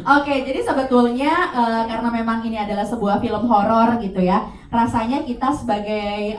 Oke, jadi sebetulnya karena memang ini adalah sebuah film horor gitu ya, rasanya kita sebagai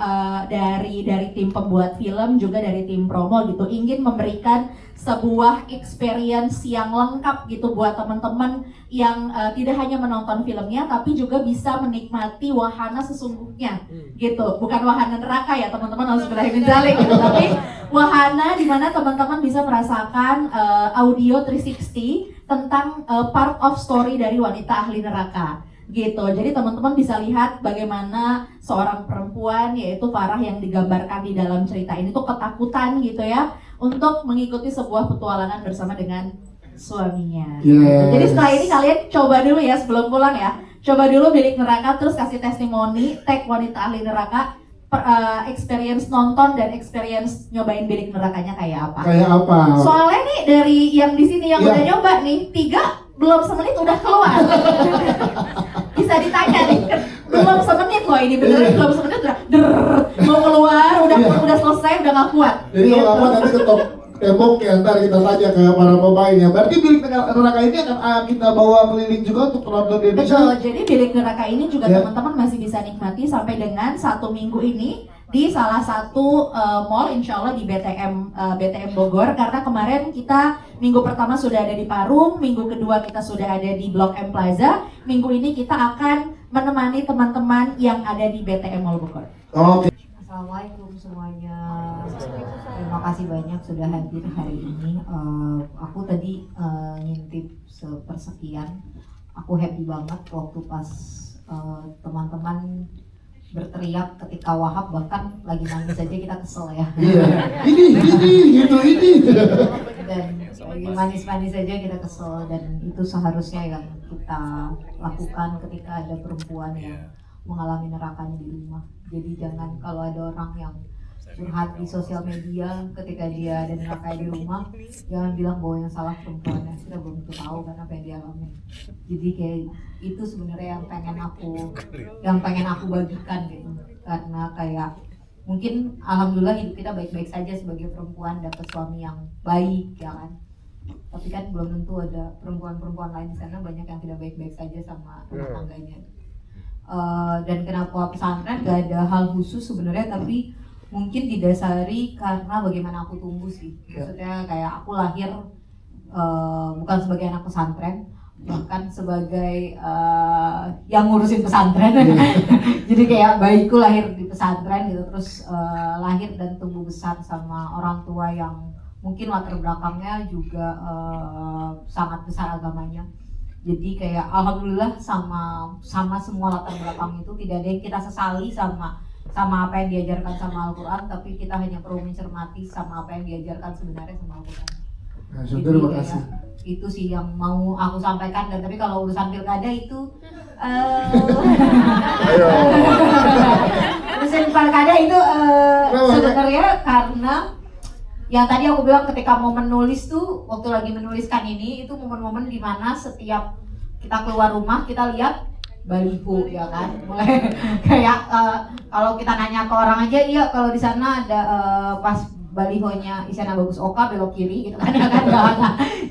dari tim pembuat film juga dari tim promo gitu ingin memberikan sebuah experience yang lengkap gitu buat teman-teman yang tidak hanya menonton filmnya tapi juga bisa menikmati wahana sesungguhnya gitu, bukan wahana neraka ya teman-teman, harus min dzalik gitu, tapi wahana di mana teman-teman bisa merasakan audio 360 tentang part of story dari wanita ahli neraka gitu. Jadi teman-teman bisa lihat bagaimana seorang perempuan yaitu Farah yang digambarkan di dalam cerita ini tuh ketakutan gitu ya untuk mengikuti sebuah petualangan bersama dengan suaminya. Yes. Jadi setelah ini kalian coba dulu ya sebelum pulang ya, coba dulu Bilik Neraka terus kasih testimoni, tag wanita ahli neraka, experience nonton dan experience nyobain Bilik Nerakanya kayak apa. Kayak apa? Soalnya nih dari yang di sini yang udah nyoba nih, 3 belum semenit udah keluar. Bisa ditanya nih, belum semenit loh ini beneran belum semenit udah mau keluar, udah selesai udah nggak kuat. Jadi kalau apa nanti ketok tembok ya ntar kita tanya ke para pemainnya. Berarti Bilik Neraka ini akan kita bawa keliling juga untuk penonton di Indonesia. Betul, jadi Bilik Neraka ini juga teman-teman masih bisa nikmati sampai dengan 1 minggu ini di salah satu mall insya Allah di BTM Bogor, karena kemarin kita minggu pertama sudah ada di Parung, minggu kedua kita sudah ada di Blok M Plaza, minggu ini kita akan menemani teman-teman yang ada di BTM Mall Bogor. Oke. Assalamualaikum semuanya. Terima kasih banyak sudah hadir hari ini. Aku tadi ngintip sepersekian. Aku happy banget waktu pas teman-teman berteriak ketika Wahab bahkan lagi nangis aja kita kesel ya. Iya. Ini. Dan lagi manis-manis aja kita kesel, dan itu seharusnya yang kita lakukan ketika ada perempuan yang mengalami nerakanya di rumah. Jadi jangan kalau ada orang yang curhat di sosial media ketika dia ada neraka di rumah, jangan bilang bahwa yang salah perempuannya, kita belum tentu tahu kan apa yang dia alami. Jadi kayak itu sebenarnya yang pengen aku bagikan gitu, karena kayak mungkin alhamdulillah hidup kita baik-baik saja sebagai perempuan, dapat suami yang baik ya kan, tapi kan belum tentu ada perempuan-perempuan lain di sana banyak yang tidak baik-baik saja sama rumah tangganya. Dan kenapa pesantren gak ada hal khusus sebenarnya, tapi mungkin didasari karena bagaimana aku tumbuh sih. Maksudnya kayak aku lahir bukan sebagai anak pesantren, bahkan sebagai yang ngurusin pesantren. Jadi kayak bayiku lahir di pesantren gitu, terus lahir dan tumbuh besar sama orang tua yang mungkin latar belakangnya juga sangat besar agamanya. Jadi kayak alhamdulillah sama semua latar belakang itu tidak ada yang kita sesali sama apa yang diajarkan sama Al-Quran, tapi kita hanya perlu mencermati sama apa yang diajarkan sebenarnya sama Al-Quran. Nah, terima kasih. Itu sih yang mau aku sampaikan, dan tapi kalau urusan pilkada itu urusan pilkada itu sebenarnya karena yang tadi aku bilang ketika mau menulis tuh, waktu lagi menuliskan ini, itu momen-momen dimana setiap kita keluar rumah kita lihat baliho ya kan, mulai kayak kalau kita nanya ke orang aja, iya kalau di sana ada pas balihonya Isyana Bagus Oka belok kiri gitu kan ya kan,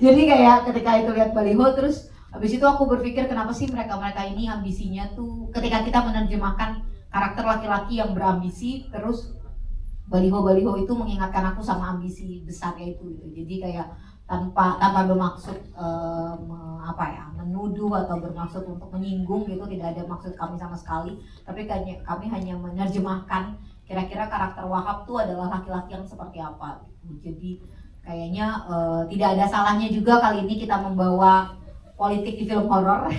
jadi kayak ketika itu lihat baliho, terus habis itu aku berpikir kenapa sih mereka ini ambisinya tuh, ketika kita menerjemahkan karakter laki-laki yang berambisi, terus baliho itu mengingatkan aku sama ambisi besarnya itu gitu. Jadi kayak tanpa bermaksud menuduh atau bermaksud untuk menyinggung gitu, tidak ada maksud kami sama sekali, tapi kami hanya menerjemahkan kira-kira karakter Wahab tuh adalah laki-laki yang seperti apa gitu. Jadi kayaknya tidak ada salahnya juga kali ini kita membawa politik di film horor.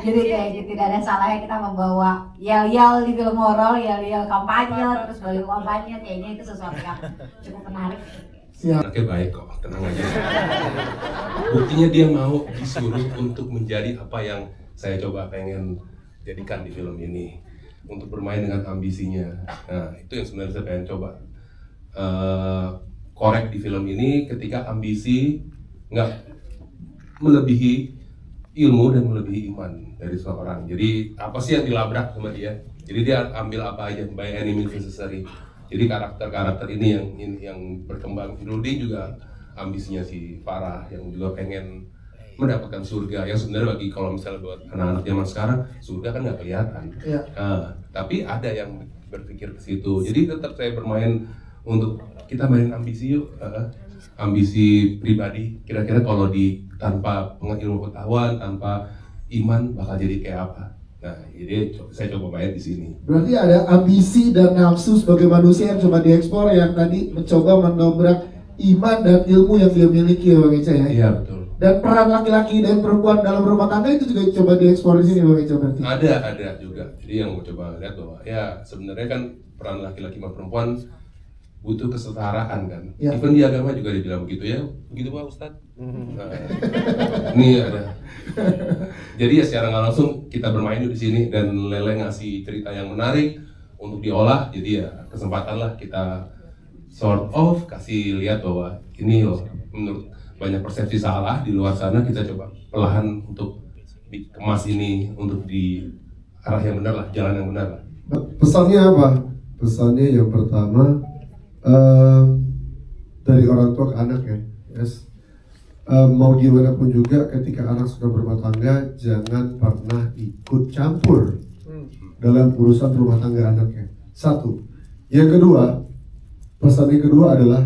Jadi kayak tidak ada salahnya kita membawa yel-yel di film horor, yel-yel kampanye, terus balik kampanye, kayaknya itu sesuatu yang cukup menarik. Anaknya baik kok, tenang aja. Buktinya dia mau disuruh untuk menjadi apa yang saya coba pengen jadikan di film ini, untuk bermain dengan ambisinya. Nah, itu yang sebenarnya saya pengen coba korek di film ini, ketika ambisi nggak melebihi ilmu dan melebihi iman dari seorang. Jadi apa sih yang dilabrak sama dia? Jadi dia ambil apa aja, by any means necessary. Jadi karakter ini yang berkembang. Rudy juga ambisinya si Farah yang juga pengen mendapatkan surga yang sebenarnya bagi kalau misalnya buat anak-anak zaman sekarang surga kan nggak kelihatan. Iya. Tapi ada yang berpikir ke situ. Jadi tetap saya bermain untuk kita mainin ambisi yuk. Ambisi pribadi. Kira-kira kalau tanpa ilmu pengetahuan, tanpa iman bakal jadi kayak apa? Nah, jadi saya coba main di sini. Berarti ada ambisi dan nafsu sebagai manusia yang coba diekspor, yang tadi mencoba mendobrak iman dan ilmu yang dia miliki ya Bang Eca ya. Iya betul. Dan peran laki-laki dan perempuan dalam rumah tangga itu juga coba diekspor di sini Bang Eca berarti. Ada juga. Jadi yang mau coba lihat bahwa ya sebenarnya kan peran laki-laki dan perempuan butuh kesetaraan kan. Ya. Even di agama juga dibilang begitu ya. Begitu Pak Ustadz. Nah, ini ada. Jadi ya secara nggak langsung kita bermain di sini dan Lele ngasih cerita yang menarik untuk diolah. Jadi ya kesempatan lah kita sort of kasih lihat bahwa ini loh menurut banyak persepsi salah di luar sana, kita coba perlahan untuk dikemas ini untuk di arah yang benar lah, jalan yang benar lah. Pesannya apa? Pesannya yang pertama dari orang tua ke anak ya, yes. Mau gimana pun juga ketika anak sudah berumah tangga jangan pernah ikut campur dalam urusan rumah tangga anaknya. Satu. Yang kedua, pesan yang kedua adalah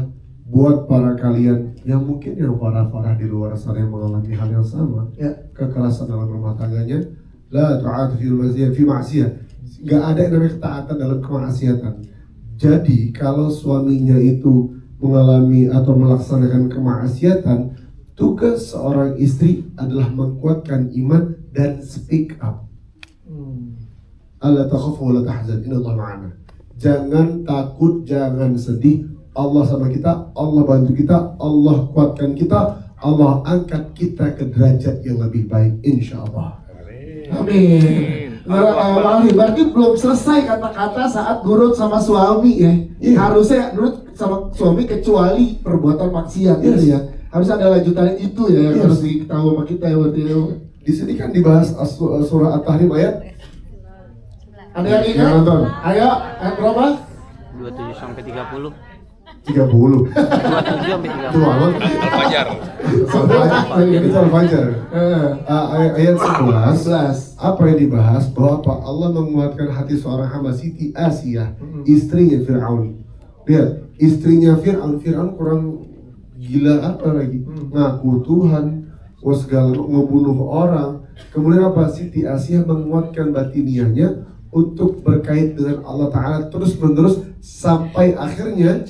buat para kalian yang mungkin yang parah-parah di luar sana yang mengalami hal yang sama, Ya. kekerasan dalam rumah tangganya, la ta'at fi ma'siyah. Gak ada yang namanya ketaatan dalam kemaksiatan. Jadi kalau suaminya itu mengalami atau melaksanakan kemaksiatan, tugas seorang istri adalah menguatkan iman dan speak up. Alla takhafu wa la tahzan, innallaha ma'ana. Jangan takut, jangan sedih. Allah sama kita, Allah bantu kita, Allah kuatkan kita, Allah angkat kita ke derajat yang lebih baik, insyaallah. Amin. Berarti belum selesai kata-kata saat nurut sama suami ya. Iya. Harusnya nurut sama suami kecuali perbuatan maksiat Yes. ya. Harus ada lanjutan itu ya yang Yes. harus diketahui sama kita ya berarti. Di sini kan dibahas surah At-Tahrim ayat Ada yang ingat? Yang nonton. Ayo, ayat berapa? 27 sampai 30. 30. 27 sampai 30. Itu aman. Al-Fajar. Itu Al-Fajar. Ayat 11. 11. Apa yang dibahas? Bahwa apa? Allah menguatkan hati seorang hamba Siti Asiyah, istrinya Fir'aun. Lihat, istrinya Fir'aun kurang gila apa lagi? Ngaku Tuhan, segala ngebunuh orang. Kemudian apa? Siti Asiyah menguatkan batiniahnya untuk berkait dengan Allah Ta'ala terus menerus sampai akhirnya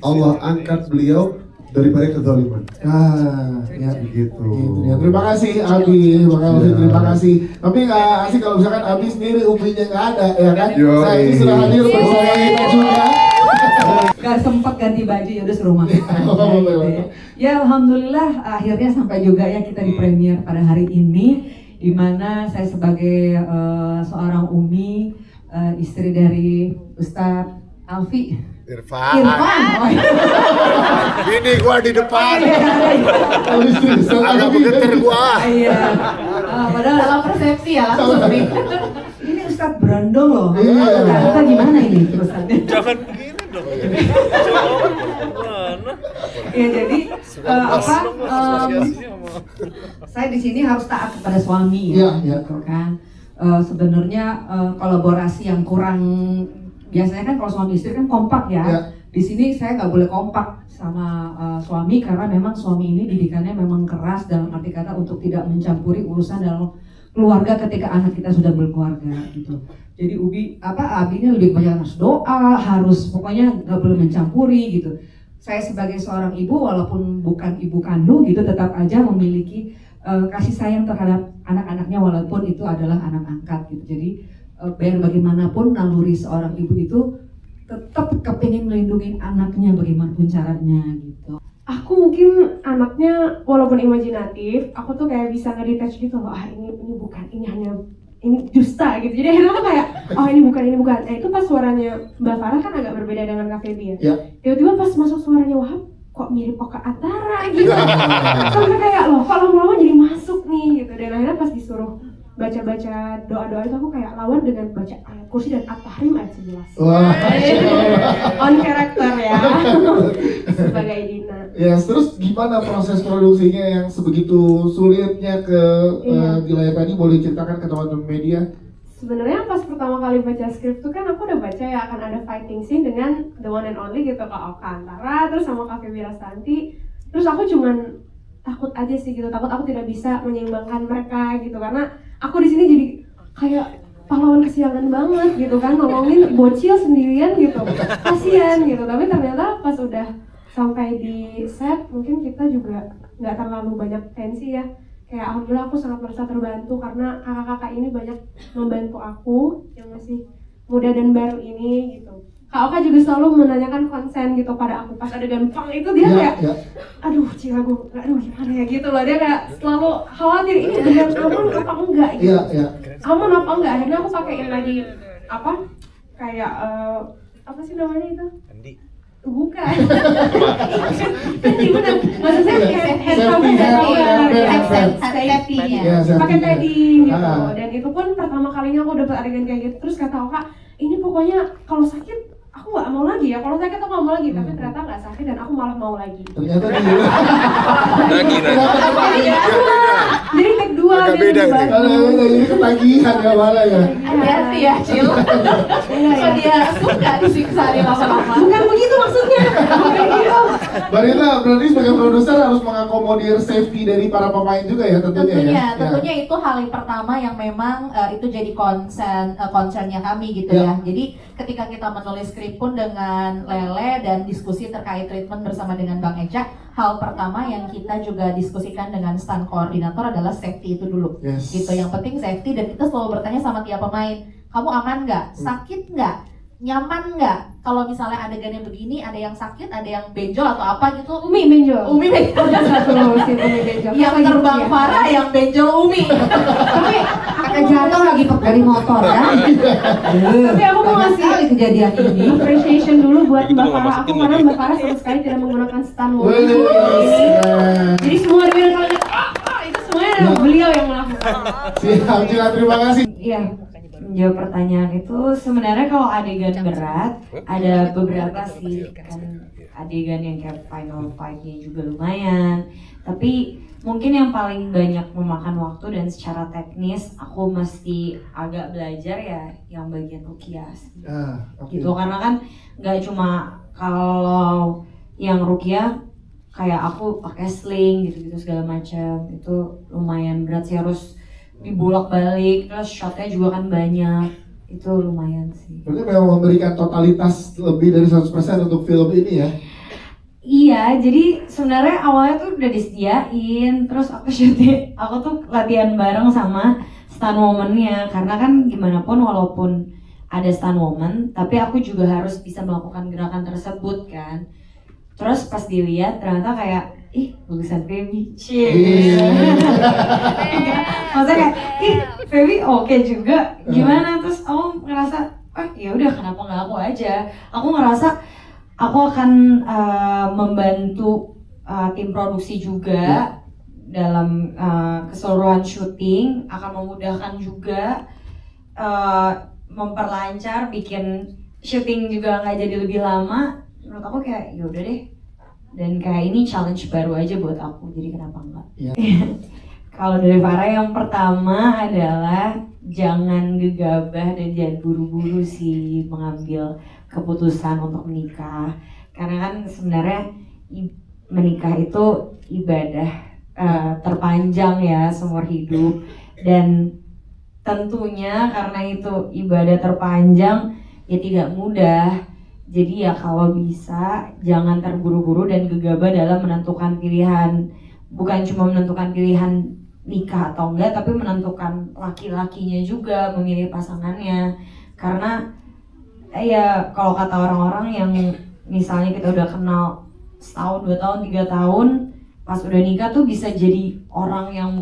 Allah angkat beliau daripada kezaliman. Ya. Begitu. Gitu ya. Terima kasih Abi, terima kasih. Tapi nggak asik kalau misalkan Abi sendiri ubinya nggak ada, ya kan? Yoi. Saya ini sudah hadir bersama kita juga. Gak sempat ganti baju ya udah suruh makan. Oh, gitu ya. Ya alhamdulillah akhirnya sampai juga ya kita di premier pada hari ini, di mana saya sebagai seorang umi, istri dari Ustadz Alfi Irfan. Oh, iya. Ini gua di depan. Habis itu, Agak begeter gua. Iya. Padahal Dalam persepsi ya langsung nih. ini Ustadz berondong loh. Iya. Kita gimana ini Ustadz? Jangan begini dong. Ya jadi saya di sini harus taat kepada suami ya, Iya, iya. gitu kan. Sebenarnya kolaborasi yang kurang, biasanya kan kalau suami istri kan kompak ya. Iya. Di sini saya nggak boleh kompak sama suami karena memang suami ini didikannya memang keras dalam arti kata untuk tidak mencampuri urusan dalam keluarga ketika anak kita sudah berkeluarga gitu. Jadi Abi ini lebih banyak harus doa, harus pokoknya nggak boleh mencampuri gitu. Saya sebagai seorang ibu walaupun bukan ibu kandung gitu tetap aja memiliki kasih sayang terhadap anak-anaknya walaupun itu adalah anak angkat gitu. Jadi biar bagaimanapun naluri seorang ibu itu tetap kepingin melindungi anaknya bagaimanapun caranya gitu. Aku mungkin anaknya walaupun imajinatif, aku tuh kayak bisa nge-detach gitu loh, ini bukan, ini dusta gitu. Jadi akhirnya aku kayak, oh ini bukan. Nah itu pas suaranya Mbak Farah kan agak berbeda dengan Kak Feby ya. Ya. Tiba-tiba pas masuk suaranya Wahab, kok mirip Oka Antara gitu. Sampai kayak loh, kok lama-lama jadi masuk nih gitu. Dan akhirnya pas disuruh baca-baca doa-doa itu aku kayak lawan dengan baca ayat kursi dan at-tahrim ayat 11. Wah. On karakter ya. Sebagai Dina. Ya, terus gimana proses produksinya yang sebegitu sulitnya di layar tadi, boleh ceritakan ke teman-teman media? Sebenarnya pas pertama kali baca skrip tuh kan aku udah baca ya akan ada fighting scene dengan the one and only gitu, Kak Oka Antara, terus sama Kak Feby Rastanti. Terus aku cuman takut aja sih gitu, takut aku tidak bisa menyeimbangkan mereka gitu, karena aku di sini jadi kayak pahlawan kesiangan banget gitu kan, nolongin bocil sendirian gitu, kasian gitu. Tapi ternyata pas udah sampai di set mungkin kita juga nggak terlalu banyak tensi ya. Kayak alhamdulillah aku sangat merasa terbantu karena kakak-kakak ini banyak membantu aku yang masih muda dan baru ini gitu. Kak Oka juga selalu menanyakan konsen gitu pada aku pas adegan pang itu dia kayak aduh Cila gue, aduh gimana ya gitu loh, dia kayak selalu khawatir ini beneran aman apa enggak gitu. Aman apa enggak, akhirnya aku pakein lagi apa kayak apa sih namanya itu? Bukan. Tadi benar. Maksudnya safety-nya. Pakai padding gitu. Dan itu pun pertama kalinya aku dapat adegan kayak gitu. Terus kata Oka, ini pokoknya kalau sakit aku nggak mau lagi ya. Kalau sakit aku nggak mau lagi. Tapi ternyata nggak sakit dan aku malah mau lagi. Ternyata jadi take 2 agak beda ini. Jadi ketagihan nggak malah ya. Hati-hati ya, Cil. Kok dia suka disiksa di lama-lama. Bukan begitu maksudnya. Bukan gitu. Mbak Rita, berarti sebagai produser harus mengakomodir safety dari para pemain juga ya tentunya. Tentunya itu hal yang pertama yang memang itu jadi concernnya kami gitu ya. Jadi ketika kita menulis skrip pun dengan Lele dan diskusi terkait treatment bersama dengan Bang Eca, hal pertama yang kita juga diskusikan dengan stand koordinator adalah safety itu dulu. Gitu, yang penting safety, dan kita selalu bertanya sama tiap pemain, kamu aman nggak? Sakit nggak? Nyaman nggak? Kalau misalnya adegannya begini, ada yang sakit, ada yang benjol atau apa gitu. Umi benjol. Ada satu si Umi benjol. Yang terbang Farah, yang benjol Umi. Tapi kakak jatuh lagi dari motor kan. Tapi aku mau ngasih kejadian ini appreciation dulu buat Mbak Farah aku, karena Mbak Farah sama sekali tidak menggunakan stand woman. Jadi semua adegan kalau itu semuanya adalah beliau yang melakukan. Siap, Cila, terima kasih. Iya, menjawab pertanyaan itu sebenarnya kalau adegan berat ada beberapa sih, kan adegan yang kayak final fight-nya juga lumayan, tapi mungkin yang paling banyak memakan waktu dan secara teknis aku mesti agak belajar ya yang bagian Rukiah gitu, karena kan nggak cuma kalau yang Rukiah kayak aku pakai sling gitu-gitu segala macam, itu lumayan berat sih, harus dibolak-balik, terus shotnya juga kan banyak, itu lumayan sih. Berarti memang memberikan totalitas lebih dari 100% untuk film ini ya? Iya, jadi sebenarnya awalnya tuh udah disediain, terus aku syuting, aku tuh latihan bareng sama stunt woman-nya, karena kan gimana pun walaupun ada stunt woman, tapi aku juga harus bisa melakukan gerakan tersebut kan. Terus pas dilihat ternyata kayak, ih bagusan Feby, maksudnya kayak, ih Feby oke juga, gimana? Terus aku ngerasa, ya udah kenapa nggak aku aja? Aku ngerasa aku akan membantu tim produksi juga dalam keseluruhan syuting, akan memudahkan juga, memperlancar, bikin syuting juga nggak jadi lebih lama. Menurut aku kayak yaudah deh, dan kayak ini challenge baru aja buat aku, jadi kenapa enggak? Kalau dari Farah yang pertama adalah jangan gegabah dan jangan buru-buru sih mengambil keputusan untuk menikah, karena kan sebenarnya menikah itu ibadah terpanjang ya seumur hidup, dan tentunya karena itu ibadah terpanjang ya tidak mudah. Jadi ya kalau bisa jangan terburu-buru dan gegabah dalam menentukan pilihan, bukan cuma menentukan pilihan nikah atau enggak, tapi menentukan laki-lakinya juga, memilih pasangannya. Karena ya kalau kata orang-orang yang misalnya kita udah kenal setahun, 2 tahun, 3 tahun, pas udah nikah tuh bisa jadi orang yang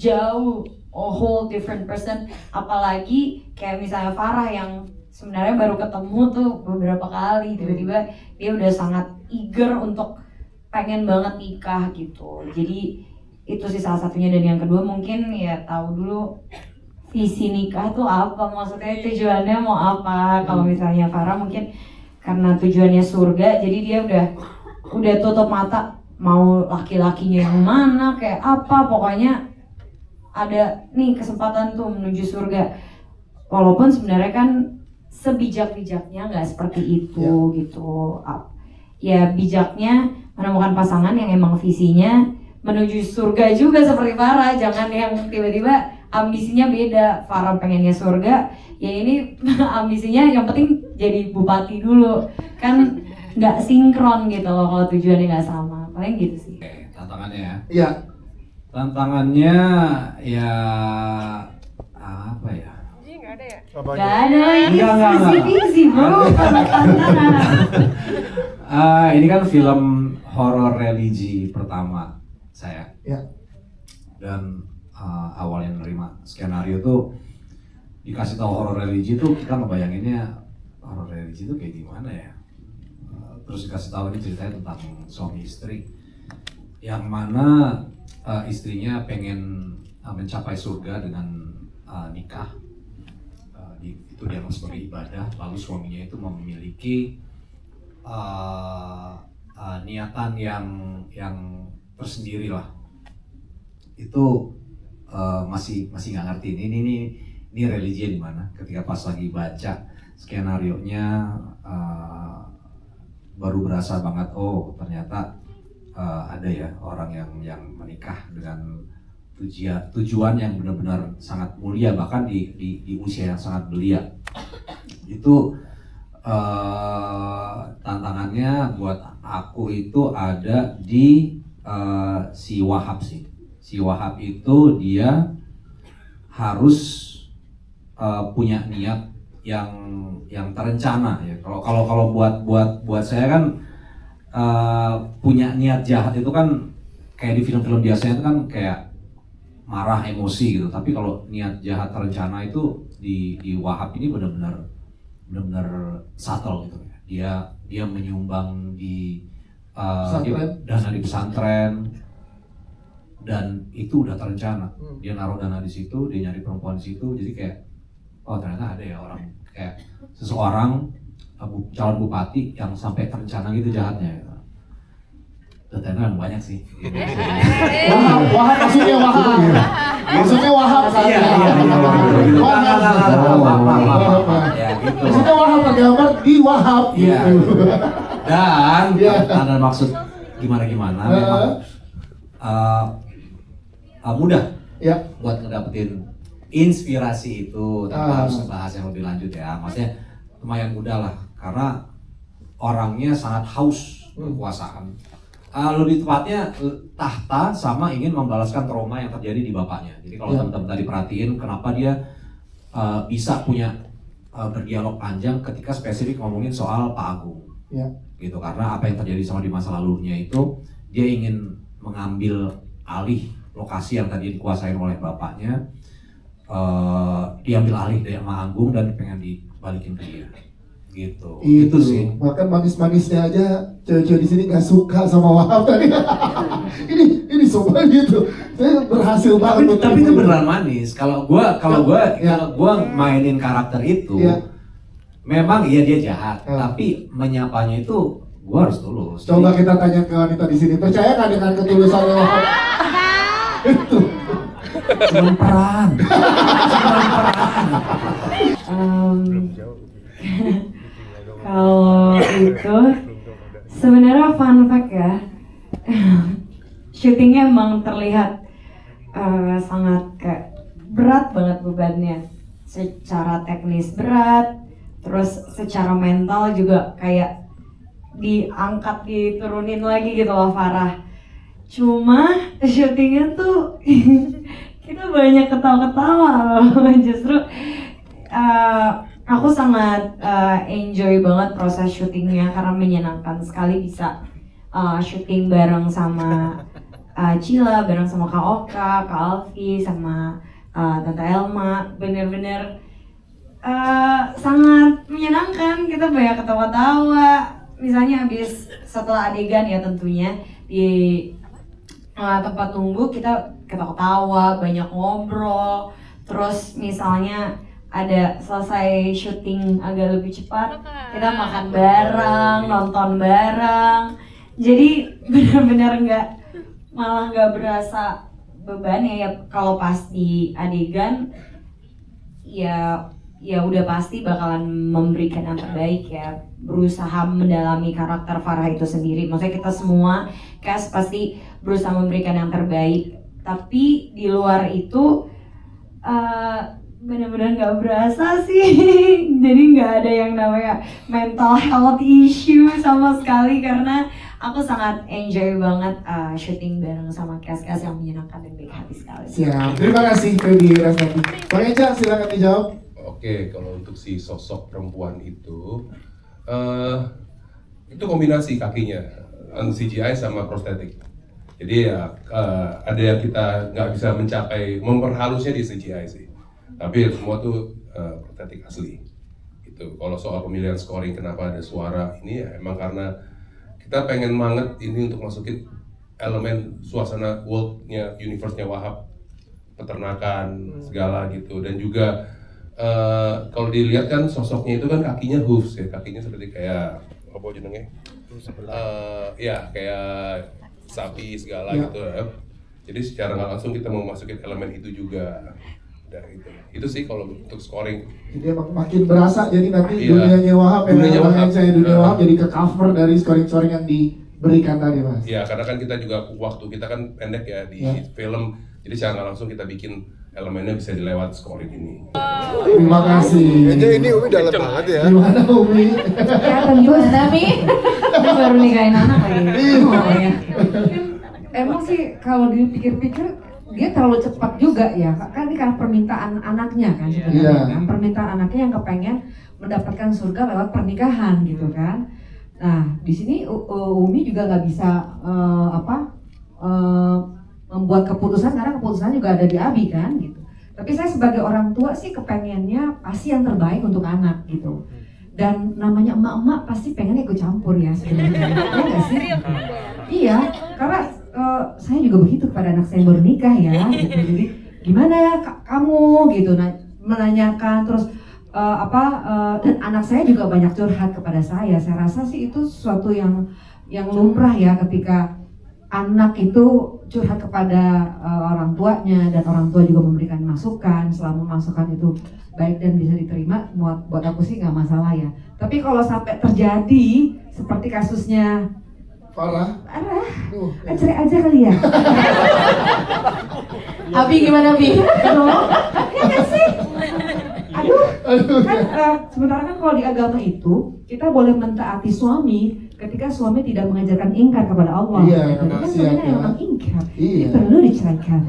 jauh, a whole different person. Apalagi kayak misalnya Farah yang sebenarnya baru ketemu tuh beberapa kali, tiba-tiba dia udah sangat eager untuk pengen banget nikah gitu. Jadi Itu sih salah satunya. Dan yang kedua mungkin ya tahu dulu visi nikah tuh apa, maksudnya tujuannya mau apa. Kalau misalnya Farah mungkin karena tujuannya surga, jadi dia udah tutup mata mau laki-lakinya yang mana kayak apa, pokoknya ada nih kesempatan tuh menuju surga. Walaupun sebenarnya kan sebijak-bijaknya nggak seperti itu gitu. Ya bijaknya menemukan pasangan yang emang visinya menuju surga juga seperti Farah. Jangan yang tiba-tiba ambisinya beda. Farah pengennya surga, ya ini ambisinya yang penting jadi bupati dulu. Kan nggak sinkron gitu loh kalau tujuannya nggak sama. Paling gitu sih. Oke, tantangannya ya. Iya. Tantangannya ya apa ya? Gak ada lagi Enggak. visi bro, kalau tantangan. Ini kan film horor religi pertama saya. Ya. Dan awalnya nerima skenario tuh dikasih tahu horor religi tuh kita ngebayanginnya horor religi tuh kayak gimana ya. Terus dikasih tahu ini ceritanya tentang suami istri yang mana istrinya pengen mencapai surga dengan nikah. Itu dianggap sebagai ibadah, lalu suaminya itu memiliki niatan yang tersendiri lah. Itu masih nggak ngerti ini religinya di mana. Ketika pas lagi baca skenarionya baru berasa banget, oh ternyata ada ya orang yang menikah dengan tujuan yang benar-benar sangat mulia, bahkan di usia yang sangat belia. Itu tantangannya buat aku itu ada di si Wahab sih. Si Wahab itu dia harus punya niat yang terencana ya. Kalau buat saya kan punya niat jahat itu kan kayak di film-film biasanya itu kan kayak marah, emosi gitu. Tapi kalau niat jahat terencana itu di Wahab ini benar-benar subtle gitu ya. Dia menyumbang di dana di pesantren, dan itu udah terencana. Dia naruh dana di situ, dia nyari perempuan di situ. Jadi kayak oh ternyata ada ya orang kayak seseorang calon bupati yang sampai terencana gitu jahatnya gitu. Dan ternyata banyak sih. Wahab maksudnya Wahab. Maksudnya Wahab kan? Iya. Ya gitu. Maksudnya Wahab tergambar di Wahab. Iya. Dan Iya. ada maksud gimana memang mudah Ya. buat ngedapetin inspirasi itu, tanpa harus ngebahas yang lebih lanjut ya. Maksudnya lumayan mudah lah, karena orangnya sangat haus kekuasaan. Lebih tepatnya tahta sama ingin membalaskan trauma yang terjadi di bapaknya. Jadi kalau teman-teman tadi perhatiin kenapa dia bisa punya berdialog panjang ketika spesifik ngomongin soal Pak Agung. Ya. Gitu, karena apa yang terjadi sama di masa lalunya itu dia ingin mengambil alih lokasi yang tadi dikuasain oleh bapaknya, diambil alih dari Mak Agung dan pengen dibalikin ke dia. Gitu. Itu sih. Bahkan manis-manisnya aja cewek-cewek di sini nggak suka sama Wahab tadi. ini sobat gitu. Saya berhasil banget. Tapi itu beneran manis. Kalau gua mainin karakter itu, memang iya dia jahat, tapi menyapanya itu gua harus tulus. Coba kita tanya ke wanita di sini, percaya nggak dengan ketulusannya Wahab? Itu. Cuman peran. Kalau itu sebenarnya fun fact ya, syutingnya emang terlihat sangat kayak berat banget bebannya, secara teknis berat, terus secara mental juga kayak diangkat diturunin lagi gitu loh Farah. Cuma syutingnya tuh kita banyak ketawa-ketawa loh, justru aku sangat enjoy banget proses syutingnya karena menyenangkan sekali bisa syuting bareng sama Cila, bareng sama Kak Oka, Kak Alfi, sama Tante Elma. Bener-bener sangat menyenangkan, kita banyak ketawa-tawa. Misalnya habis setelah adegan ya tentunya di tempat tunggu kita ketawa, banyak ngobrol. Terus misalnya ada selesai syuting agak lebih cepat, kita makan bareng, nonton bareng. Jadi benar-benar malah nggak berasa beban ya kalau pas di adegan ya udah pasti bakalan memberikan yang terbaik ya, berusaha mendalami karakter Farah itu sendiri. Maksudnya kita semua cast pasti berusaha memberikan yang terbaik, tapi di luar itu benar-benar nggak berasa sih. Jadi nggak ada yang namanya mental health issue sama sekali, karena aku sangat enjoy banget syuting bareng sama cast-cast yang menyenangkan dan baik hati sekali. Siap, terima kasih Feby Rasnati. Bang Eja, silakan dijawab. Oke, kalau untuk si sosok perempuan itu kombinasi kakinya, CGI sama prostetik. Jadi ya ada yang kita nggak bisa mencapai memperhalusnya di CGI sih, tapi semua tuh prostetik asli. Itu kalau soal pemilihan scoring kenapa ada suara ini ya emang karena kita pengen banget ini untuk masukin elemen suasana world-nya, universe-nya Wahab, peternakan segala gitu, dan juga kalau dilihat kan sosoknya itu kan kakinya hoofs ya, kakinya seperti kayak apa jenenge? Ya kayak sapi segala gitu ya. Jadi secara nggak langsung kita mau masukin elemen itu juga. Udah gitu. Itu sih kalau untuk scoring. Jadi emang makin berasa, jadi nanti dunianya Wahab, dunia Wahab jadi ke cover dari scoring-scoring yang diberikan tadi, Mas. Iya, karena kan kita juga waktu kita kan pendek ya di film, jadi secara nggak langsung kita bikin elemennya bisa dilewat scoring ini. Terima kasih. Ini Umi dalam banget ya. Gimana Umi? Ya gimana Mi? Ini baru nikahin anak lagi. Emang sih kalau dipikir-pikir dia terlalu cepat juga ya, kan ini karena permintaan anaknya kan sebenarnya kan, permintaan anaknya yang kepengen mendapatkan surga lewat pernikahan gitu kan. Nah di sini Umi juga nggak bisa membuat keputusan karena keputusan juga ada di Abi kan gitu. Tapi saya sebagai orang tua sih kepengennya pasti yang terbaik untuk anak gitu. Dan namanya emak-emak pasti pengen ikut campur ya sebenarnya. Iya nggak sih? Iya, karena saya juga begitu kepada anak saya yang baru nikah ya. Gitu. Jadi gimana kamu gitu, menanyakan terus dan anak saya juga banyak curhat kepada saya. Saya rasa sih itu sesuatu yang lumrah ya ketika anak itu curhat kepada orang tuanya dan orang tua juga memberikan masukan. Selama masukan itu baik dan bisa diterima, buat aku sih nggak masalah ya. Tapi kalau sampai terjadi seperti kasusnya Farah, cerai aja kali ya. Abi gimana Bi? Ya kan sih? Aduh, kan sementara kan kalau di agama itu kita boleh mentaati suami ketika suami tidak mengajarkan ingkar kepada Allah. Iya, kan sebenarnya ya. orang ingkar, Iya. itu perlu diceraikan.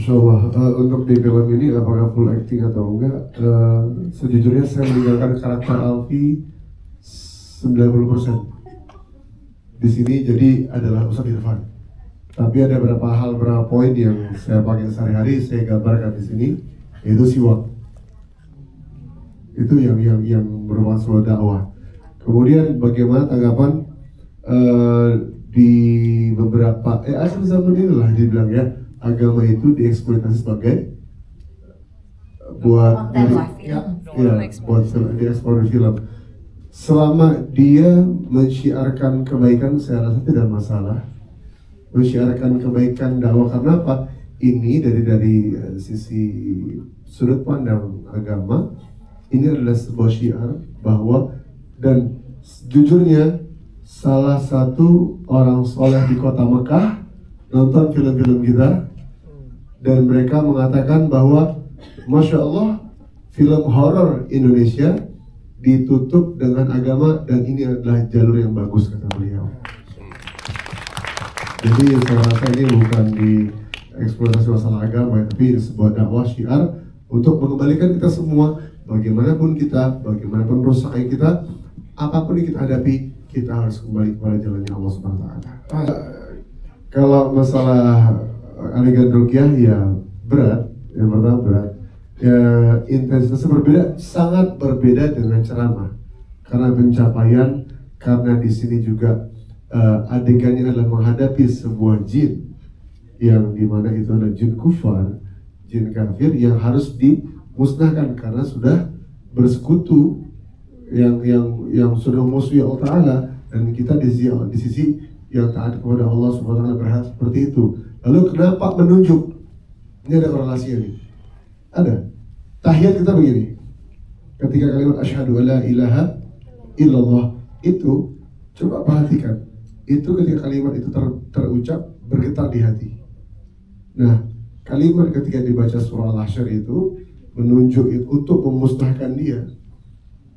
Insyaallah untuk di film ini apakah full acting atau enggak, sejujurnya saya meninggalkan karakter Alfi 90% di sini jadi adalah Ustadz Irfan. Tapi ada beberapa poin yang saya pakai sehari-hari saya gambarkan di sini, yaitu siwak. Itu yang merupakan sebuah dakwah. Kemudian bagaimana tanggapan di beberapa asal zaman inilah dibilang ya, agama itu dieksploitasi sebagai buat buat diekspor film. Selama dia mensyiarkan kebaikan, saya rasa tidak masalah. Mensyiarkan kebaikan dakwah, karena apa? Ini dari sisi sudut pandang agama, ini adalah sebuah syiar bahwa, dan jujurnya salah satu orang soleh di kota Mekah nonton film-film kita dan mereka mengatakan bahwa Masya Allah, film horor Indonesia ditutup dengan agama dan ini adalah jalur yang bagus, kata beliau. Jadi saya rasa ini bukan di eksploitasi masalah agama, tapi sebuah dakwah syiar untuk mengembalikan kita semua, bagaimanapun kita, bagaimanapun perusahaan kita, apapun yang kita hadapi, kita harus kembali kepada jalannya Allah Subhanahu wa Ta'ala. Kalau masalah adegan ruqyah ya berat, yang pertama berat. Ya, intensitasnya berbeda, sangat berbeda dengan ceramah. Karena pencapaian, karena di sini juga adegannya adalah menghadapi sebuah jin yang dimana itu adalah jin kufar, jin kafir yang harus dimusnahkan karena sudah bersekutu yang sudah musuhi Allah Ta'ala, dan kita di sisi yang taat kepada Allah Subhanahu wa Ta'ala berhak seperti itu. Lalu kenapa menunjuk? Ini ada korelasinya nih. Ada. Tahiyat kita begini. Ketika kalimat asyhadu alla ilaha illallah itu, coba perhatikan. Itu ketika kalimat itu terucap bergetar di hati. Nah, kalimat ketika dibaca surah Al-Hasyr itu menunjuk itu untuk memusnahkan dia.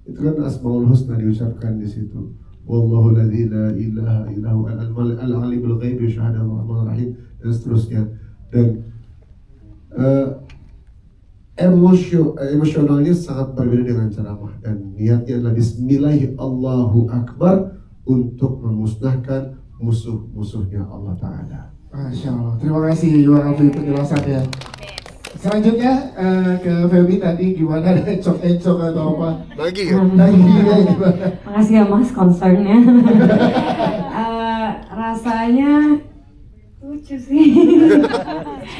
Itu kan Asmaul Husna diucapkan di situ. Wallahu ladzi la ilaha illa huwa al-alimul ghaibi wa syahadatul rahmanur rahim, dan seterusnya. Dan emosionalnya sangat berbeda dengan ceramah, dan niatnya adalah bismillahi Allahu Akbar untuk memusnahkan musuh-musuhnya Allah Ta'ala. Masya Allah, terima kasih Bang Alfi penjelasannya. Selanjutnya ke Feby tadi gimana, encok-encok atau apa? Lagi ya? Lagi ya, gimana? Makasih ya Mas concernnya. Rasanya lucu sih.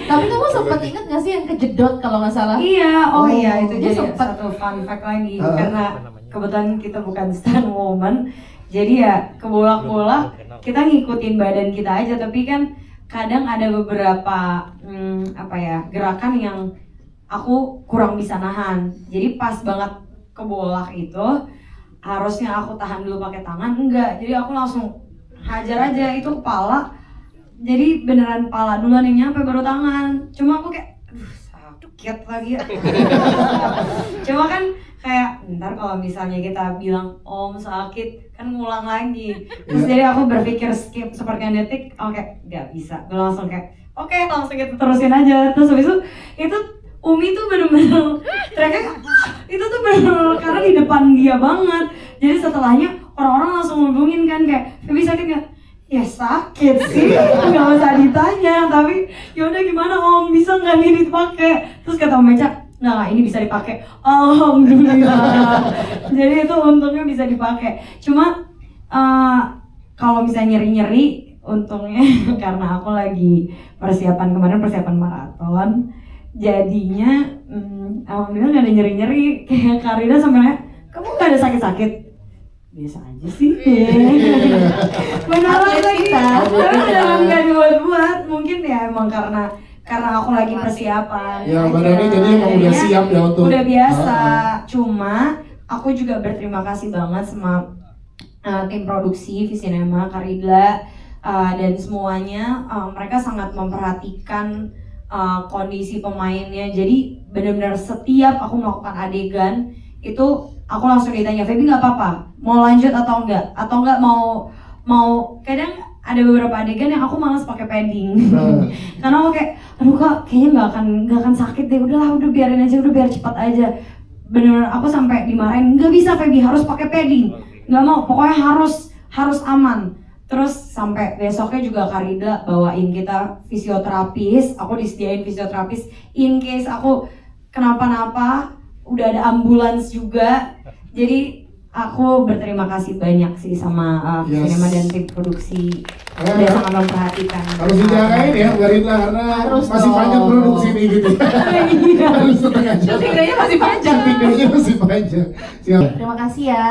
Tapi kamu sempat ingat nggak sih yang kejedot kalau nggak salah? Iya, oh iya itu dia jadi sempat. satu fun fact lagi karena kebetulan kita bukan stand woman, jadi ya kebolak-bolak kita ngikutin badan kita aja, tapi kan kadang ada beberapa gerakan yang aku kurang bisa nahan. Jadi pas banget kebolak itu harusnya aku tahan dulu pakai tangan, enggak. Jadi aku langsung hajar aja itu kepala. Jadi beneran kepala duluan yang nyampe baru tangan. Cuma aku kayak sakit lagi ya. Cuma kan kayak ntar kalau misalnya kita bilang om sakit kan ngulang lagi. Terus jadi aku berpikir skip sepersekian detik, oke nggak bisa. Gue langsung kayak oke, langsung kita terusin aja. Terus habis itu Umi tuh bener-bener teriaknya itu tuh bener karena di depan dia banget. Jadi setelahnya orang-orang langsung ngubungin kan kayak Feby sakit nggak? Ya sakit sih, nggak usah ditanya. Tapi yaudah gimana om, bisa nggak ini dipakai? Terus kata Om Meca, nah ini bisa dipakai. Alhamdulillah. Jadi itu untungnya bisa dipakai. Cuma kalau misalnya nyeri-nyeri, untungnya karena aku lagi persiapan maraton, jadinya alhamdulillah nggak ada nyeri-nyeri. Kayak Karina sampai nanya, kamu nggak ada sakit-sakit? Biasa aja sih. Beneran lagi. Tapi beneran nggak dibuat-buat. Mungkin ya emang karena aku lagi persiapan. Ya badannya jadi emang udah siap ya untuk. Udah biasa. Cuma aku juga berterima kasih banget sama tim produksi Visinema, Karidla, dan semuanya. Mereka sangat memperhatikan kondisi pemainnya. Jadi benar-benar setiap aku melakukan adegan itu aku langsung ditanya, Feby nggak apa-apa, mau lanjut atau enggak mau kadang ada beberapa adegan yang aku malas pakai padding. Karena aku kayak aduh kak kayaknya nggak akan sakit deh, udah biarin aja, udah biar cepat aja. Bener-bener aku sampai dimarahin, nggak bisa Feby harus pakai padding, nggak mau, pokoknya harus aman. Terus sampai besoknya juga Karida bawain kita fisioterapis, aku disediain fisioterapis in case aku kenapa-napa, udah ada ambulans juga. Jadi aku berterima kasih banyak sih sama Visinema dan tim produksi. Udah sangat memperhatikan. Harus dijagain ya Mbak Rita karena masih panjang produksi nih gitu. Harus setengah jam. Syutingnya masih panjang. Siap. Terima kasih ya.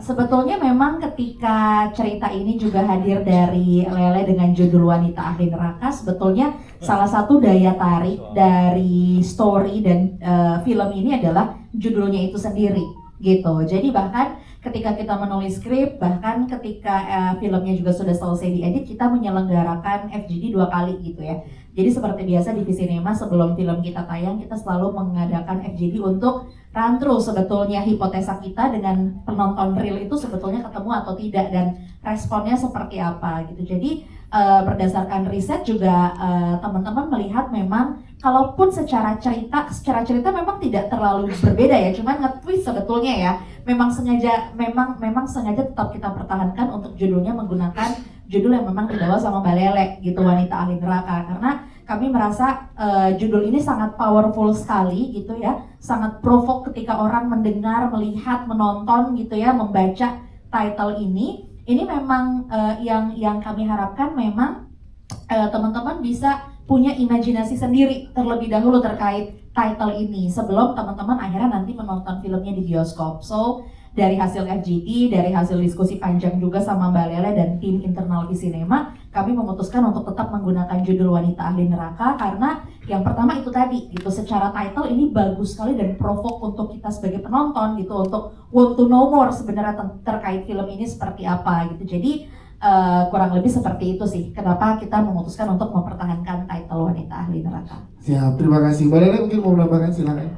Sebetulnya memang ketika cerita ini juga hadir dari Lele dengan judul Wanita Ahli Neraka, sebetulnya salah satu daya tarik dari story dan film ini adalah judulnya itu sendiri gitu. Jadi bahkan ketika kita menulis skrip, bahkan ketika filmnya juga sudah selesai diedit, kita menyelenggarakan FGD 2 kali gitu ya. Jadi seperti biasa di Visinema sebelum film kita tayang, kita selalu mengadakan FGD untuk run through sebetulnya hipotesa kita dengan penonton real itu sebetulnya ketemu atau tidak dan responnya seperti apa gitu. Jadi berdasarkan riset juga teman-teman melihat memang kalaupun secara cerita memang tidak terlalu berbeda ya, cuman nge-twist sebetulnya ya. Memang sengaja tetap kita pertahankan untuk judulnya menggunakan judul yang memang dibawa sama Mbak Lele gitu, Wanita Ahli Neraka, karena kami merasa judul ini sangat powerful sekali gitu ya, sangat provoke ketika orang mendengar, melihat, menonton gitu ya, membaca title ini. Ini memang yang kami harapkan memang teman-teman bisa punya imajinasi sendiri terlebih dahulu terkait title ini sebelum teman-teman akhirnya nanti menonton filmnya di bioskop. So dari hasil FGD, dari hasil diskusi panjang juga sama Mbak Lele dan tim internal Visinema, kami memutuskan untuk tetap menggunakan judul Wanita Ahli Neraka karena yang pertama itu tadi gitu, secara title ini bagus sekali dan provoke untuk kita sebagai penonton gitu untuk want to know more sebenarnya terkait film ini seperti apa gitu. Jadi kurang lebih seperti itu sih kenapa kita memutuskan untuk mempertahankan title Wanita Ahli Neraka. Siap, terima kasih. Mbak Lele mungkin mau menambahkan, silakan.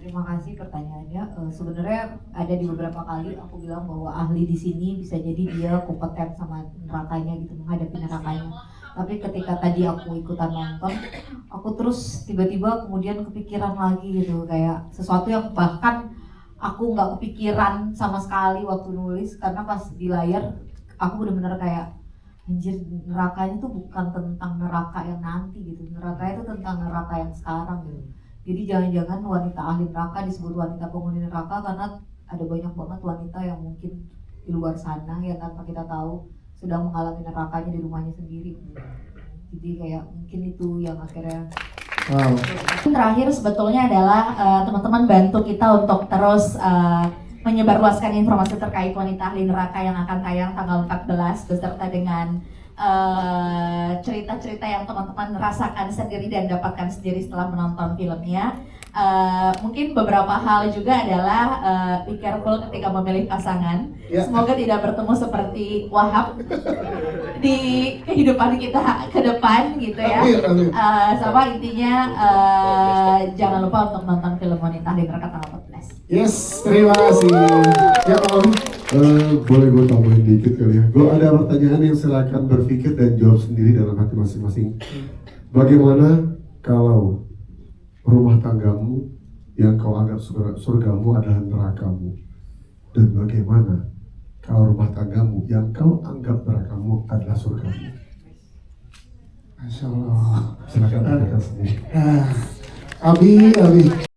Terima kasih pertanyaannya. Sebenarnya ada di beberapa kali aku bilang bahwa ahli di sini bisa jadi dia kompeten sama nerakanya gitu, menghadapi nerakanya. Tapi ketika tadi aku ikutan nonton, aku terus tiba-tiba kemudian kepikiran lagi gitu, kayak sesuatu yang bahkan aku nggak kepikiran sama sekali waktu nulis, karena pas di layar aku benar-benar kayak anjir, nerakanya tuh bukan tentang neraka yang nanti gitu, nerakanya itu tentang neraka yang sekarang gitu. Jadi jangan-jangan wanita ahli neraka disebut wanita penghuni neraka karena ada banyak banget wanita yang mungkin di luar sana yang tanpa kita tahu sedang mengalami nerakanya di rumahnya sendiri. Jadi kayak mungkin itu yang akhirnya. Wow. Terakhir sebetulnya adalah teman-teman bantu kita untuk terus menyebarluaskan informasi terkait Wanita Ahli Neraka yang akan tayang tanggal 14 beserta dengan cerita-cerita yang teman-teman rasakan sendiri dan dapatkan sendiri setelah menonton filmnya. Mungkin beberapa hal juga adalah be careful ketika memilih pasangan. Semoga tidak bertemu seperti Wahab di kehidupan kita ke depan gitu ya. Sama intinya jangan lupa untuk nonton film Wanita Ahli Neraka tanggal 14. Yes, terima kasih. Ya, Om. Boleh gue tambahin dikit kali ya. Gue ada pertanyaan yang silakan berpikir dan jawab sendiri dalam hati masing-masing. Bagaimana kalau rumah tanggamu yang kau anggap surgamu adalah nerakamu? Dan bagaimana kalau rumah tanggamu yang kau anggap nerakamu adalah surgamu? Masya Allah. Silakan berkata sendiri. Abi.